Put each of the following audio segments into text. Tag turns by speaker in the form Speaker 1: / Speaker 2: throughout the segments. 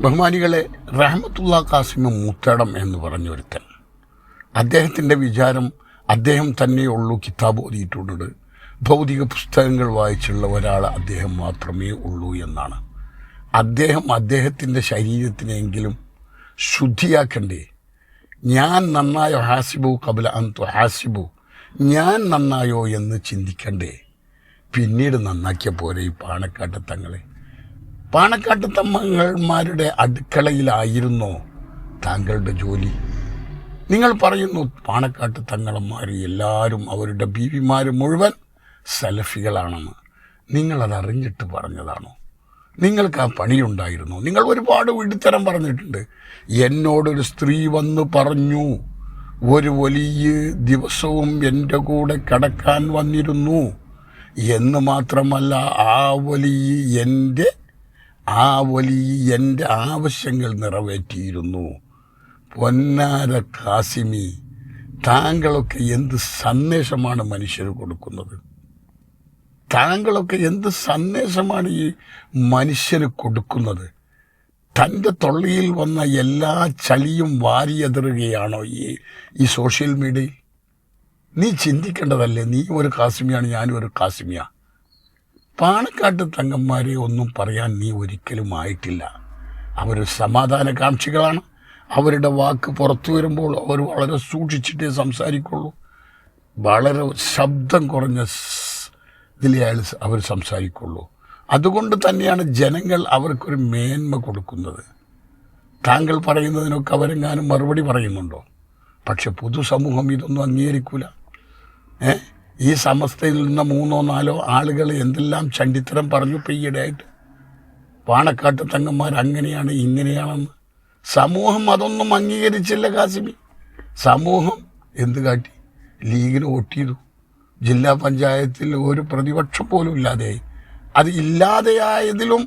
Speaker 1: ബഹുമാനികളെ, Rahmatullah Qasem Moothedam എന്ന് പറഞ്ഞൊരുത്തൻ, അദ്ദേഹത്തിൻ്റെ വിചാരം അദ്ദേഹം തന്നെയുള്ളൂ കിതാബ് ഓതിയിട്ടുണ്ട്, ഭൗതിക പുസ്തകങ്ങൾ വായിച്ചുള്ള ഒരാൾ അദ്ദേഹം മാത്രമേ ഉള്ളൂ എന്നാണ്. അദ്ദേഹത്തിൻ്റെ ശരീരത്തിനെങ്കിലും ശുദ്ധിയാക്കണ്ടേ? ഞാൻ നന്നായോ, ഹാസിബു കബല അന്തു ഹാസിബു, ഞാൻ നന്നായോ എന്ന് ചിന്തിക്കണ്ടേ? പിന്നീട് നന്നാക്കിയ പോലെ ഈ പാണക്കാട്ട് തങ്ങളെ. പാണക്കാട്ട് തമ്മന്മാരുടെ അടുക്കളയിലായിരുന്നോ താങ്കളുടെ ജോലി? നിങ്ങൾ പറയുന്നു പാണക്കാട്ട് തങ്ങളന്മാർ എല്ലാവരും അവരുടെ ബീവിമാർ മുഴുവൻ സലഫികളാണെന്ന്. നിങ്ങളതറിഞ്ഞിട്ട് പറഞ്ഞതാണോ? നിങ്ങൾക്ക് ആ പണിയുണ്ടായിരുന്നു? നിങ്ങൾ ഒരുപാട് വിഡിത്തരം പറഞ്ഞിട്ടുണ്ട്. എന്നോടൊരു സ്ത്രീ വന്ന് പറഞ്ഞു, ഒരു വലിയ ദിവസവും എൻ്റെ കൂടെ കിടക്കാൻ വന്നിരുന്നു എന്ന് മാത്രമല്ല, ആ വലിയ എൻ്റെ ആവശ്യങ്ങൾ നിറവേറ്റിയിരുന്നു. പൊന്നാര ഖാസിമി, താങ്കളൊക്കെ എന്ത് സന്ദേശമാണ് മനുഷ്യന് കൊടുക്കുന്നത്? താങ്കളൊക്കെ എന്ത് സന്ദേശമാണ് ഈ മനുഷ്യന് കൊടുക്കുന്നത്? തൻ്റെ തൊള്ളിയിൽ വന്ന എല്ലാ ചളിയും വാരിയെതിറുകയാണോ ഈ സോഷ്യൽ മീഡിയയിൽ? നീ ചിന്തിക്കേണ്ടതല്ലേ? നീ ഒരു ഖാസിമിയാണ്, ഞാനും ഒരു ഖാസിമിയാ. പാണക്കാട്ട് തങ്ങന്മാരെ ഒന്നും പറയാൻ നീ ഒരിക്കലും ആയിട്ടില്ല. അവർ സമാധാനകാംക്ഷികളാണ്. അവരുടെ വാക്ക് പുറത്തു വരുമ്പോൾ അവർ വളരെ സൂക്ഷിച്ചിട്ടേ സംസാരിക്കുള്ളൂ. വളരെ ശബ്ദം കുറഞ്ഞ ഇതിലേ അവർ സംസാരിക്കുള്ളൂ. അതുകൊണ്ട് തന്നെയാണ് ജനങ്ങൾ അവർക്കൊരു മേന്മ കൊടുക്കുന്നത്. താങ്കൾ പറയുന്നതിനൊക്കെ അവരെങ്ങാനും മറുപടി പറയുന്നുണ്ടോ? പക്ഷെ പൊതുസമൂഹം ഇതൊന്നും അംഗീകരിക്കൂല. ഈ സമസ്തയിൽ നിന്ന് 3-4 ആളുകൾ എന്തെല്ലാം ചണ്ടിത്തരം പറഞ്ഞു പെയ്യടായിട്ട്. പാണക്കാട്ട് തങ്ങന്മാർ അങ്ങനെയാണ് ഇങ്ങനെയാണെന്ന്. സമൂഹം അതൊന്നും അംഗീകരിച്ചില്ല ഖാസിമി. സമൂഹം എന്ത് കാട്ടി? ലീഗിന് വോട്ട് ചെയ്തു. ജില്ലാ പഞ്ചായത്തിൽ ഒരു പ്രതിപക്ഷം പോലും ഇല്ലാതെയായി. അത് ഇല്ലാതെയായതിലും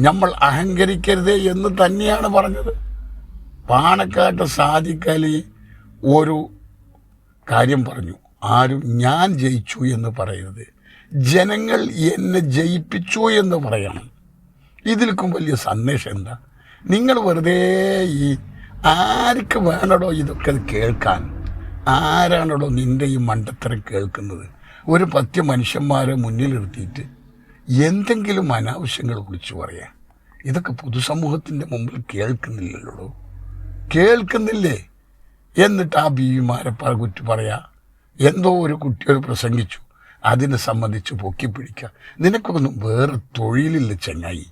Speaker 1: നമ്മൾ അഹങ്കരിക്കരുതേ എന്ന് തന്നെയാണ് പറഞ്ഞത്. പാണക്കാട്ട് സാദിഖ് അലി ഒരു കാര്യം പറഞ്ഞു, ആരും ഞാൻ ജയിച്ചു എന്ന് പറയരുത്, ജനങ്ങൾ എന്നെ ജയിപ്പിച്ചു എന്ന് പറയണം. ഇതിൽക്കും വലിയ സന്ദേശം എന്താ? നിങ്ങൾ വെറുതെ ആർക്ക് വേണടോ ഇതൊക്കെ കേൾക്കാൻ? ആരാണടോ നിൻ്റെ ഈ മണ്ടത്തരം കേൾക്കുന്നത്? ഒരു 10 മനുഷ്യന്മാരെ മുന്നിലിരുത്തിയിട്ട് എന്തെങ്കിലും അനാവശ്യങ്ങൾ കുറിച്ച് പറയാം. ഇതൊക്കെ പൊതുസമൂഹത്തിൻ്റെ മുമ്പിൽ കേൾക്കുന്നില്ലല്ലോ. കേൾക്കുന്നില്ലേ? എന്നിട്ട് ആ ബീവിമാരെ കുറ്റി പറയാ. എന്തോ ഒരു കുട്ടികൾ പ്രസംഗിച്ചു, അതിനെ സംബന്ധിച്ച് പൊക്കിപ്പിടിക്കുക. നിനക്കൊന്നും വേറെ തൊഴിലില്ല ചങ്ങായി.